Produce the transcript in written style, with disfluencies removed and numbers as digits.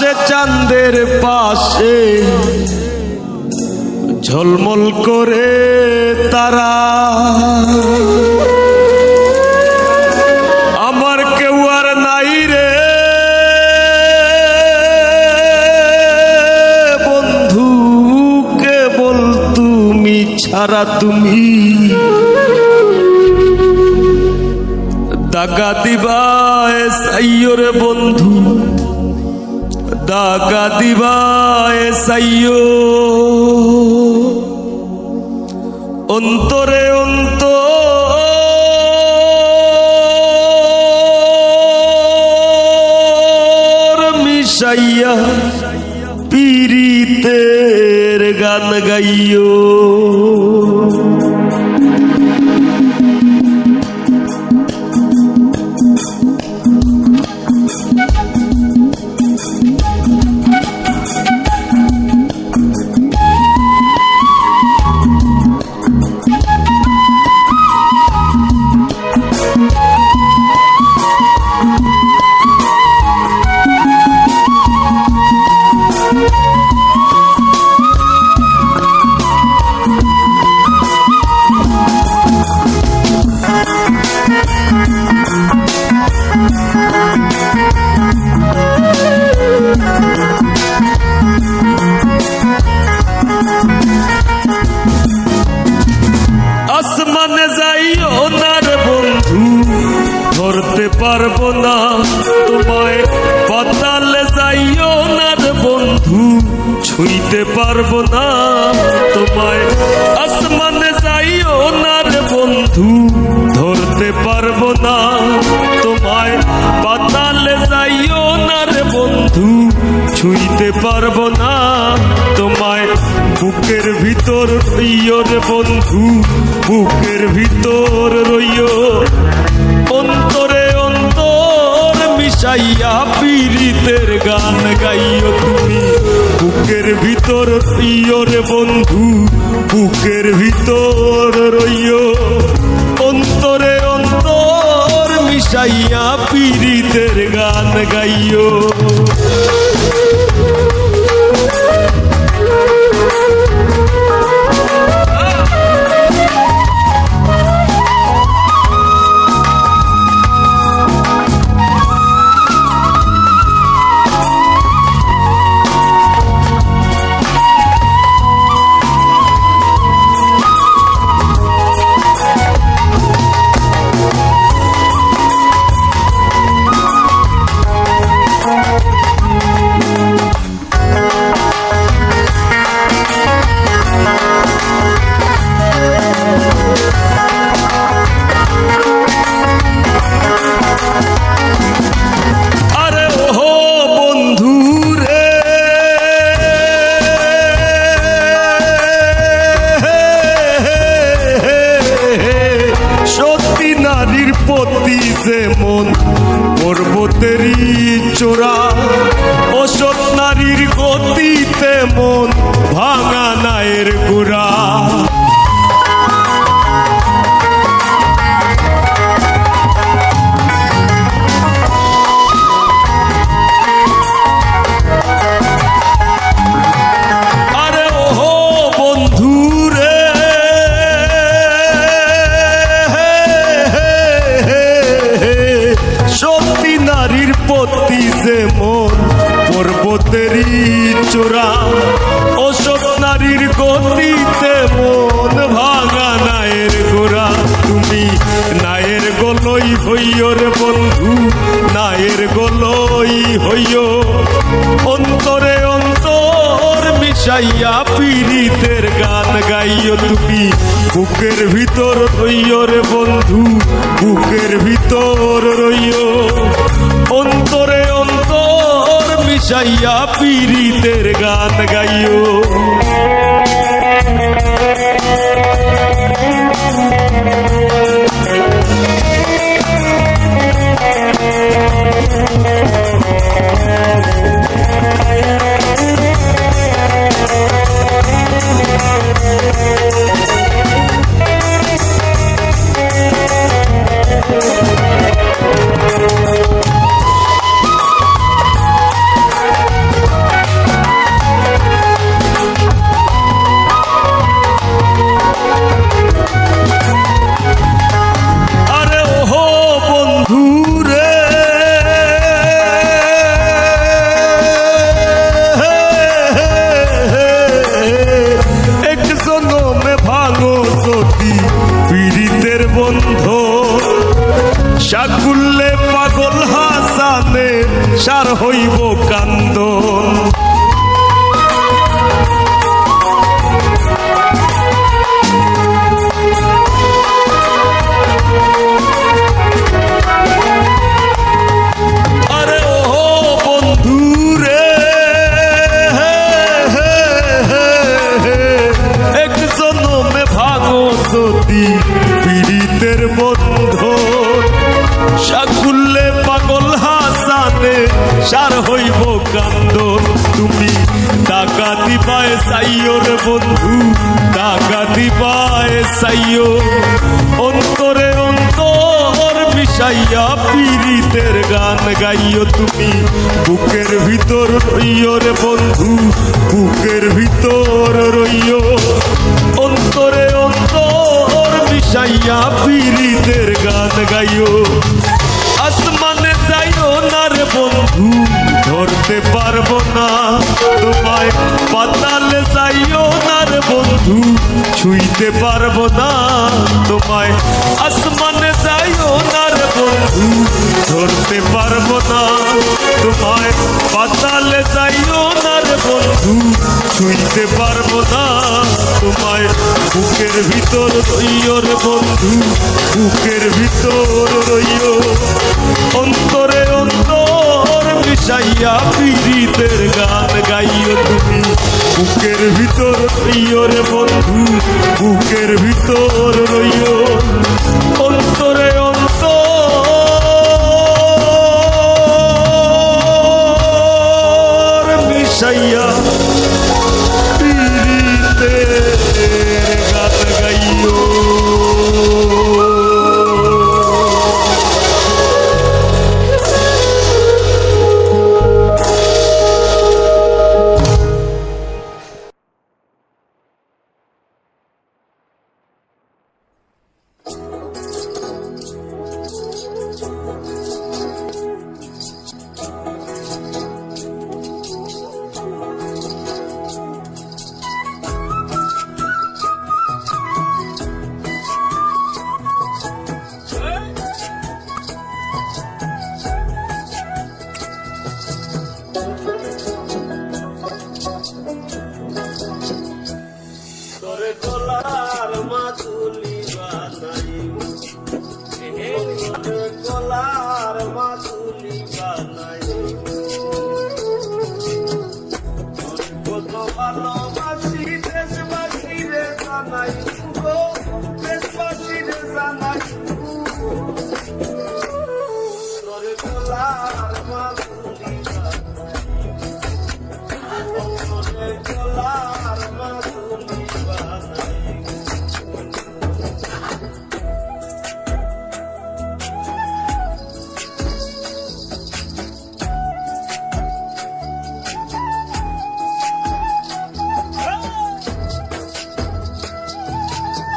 আকাশে চাঁদের পাশে ঝলমল করে তারা, আমার কেউ আর নাই রে বন্ধু, কেবল তুমি ছাড়া। তুমি দাগা দিবায় সাইয়ো রে বন্ধু, দাগা দিবায় সাইয়ো, অন্তরে অন্তর মিশাইয়া পীড়িতের গান গাইও। আসমানে যাইও না রে বন্ধু, ধরতে পারবো না তোমায়। পাতালে যাইও না রে বন্ধু, ছুঁইতে পারবো না তোমায়। আসমানে যাইও না রে বন্ধু, ধরতে পারবো না তোমায়। পাতালে যাইও না রে বন্ধু, ছুঁইতে পারবো না তোমায়। বুকের ভিতর রইও রে বন্ধু, বুকের ভিতর রইও, অন্তরে অন্তর মিশাইয়া পীড়িতের গান গাইও তুমি। বুকের ভিতর রইও রে বন্ধু, বুকের ভিতর রইও, অন্তরে অন্তর মিশাইয়া পীড়িতের গান গাইও। যেমন পর্বতেরই চূড়া, অসৎ নারীর গতি তেমন ভাঙা নায়ের গোড়া। পতি যেমন পর্বতেরই চূড়া, অসৎ নারীর গতি তেমন ভাঙা নায়ের গোড়া। তুমি নায়ের গলই হইও রে বন্ধু, নায়ের গলই হইও, অন্তরে অন্তর মিশাইয়া পীড়িতের গান গাইও তুমি। বুকের ভিতর রইও রে বন্ধু, বুকের ভিতর রইও, অন্তরে অন্তর মিশাইয়া পীড়িতের গান গাইও। সার হইব কান্দন। আরে ও বন্ধু রে, এক জনমে ভাঙো যদি পীড়িতের বন্ধন, সাকুল্লে পাগল হাসানে সার হইব কান্দন। তুমি টাকা দিবায় চাইও রে বন্ধু, টাকা দিবায় চাইও, অন্তরে অন্তর মিশাইয়া পীড়িতের গান গাইও। তুমি বুকের ভিতর রইও রে বন্ধু, বুকের ভিতর রইও, অন্তরে অন্তর মিশাইয়া পীড়িতের গান গাইও। আসমানে যাইও না রে বন্ধু, ধরতে পারবো না তোমায়, পাতালে যাইও না রে বন্ধু, ছুঁইতে পারবো না তোমায়। আসমানে যাইও না রে বন্ধু, ধরতে পারবো না তোমায়, পাতালে যাইও না রে বন্ধু, ছুঁইতে পারবো না তোমায়। বুকের ভিতর রইও রে বন্ধু, বুকের ভিতর রইও, অন্তরে অন্তর মিশাইয়া পীড়িতের গান গাইও। তুমি বুকের ভিতর রইও রে বন্ধু, বুকের ভিতর রইও,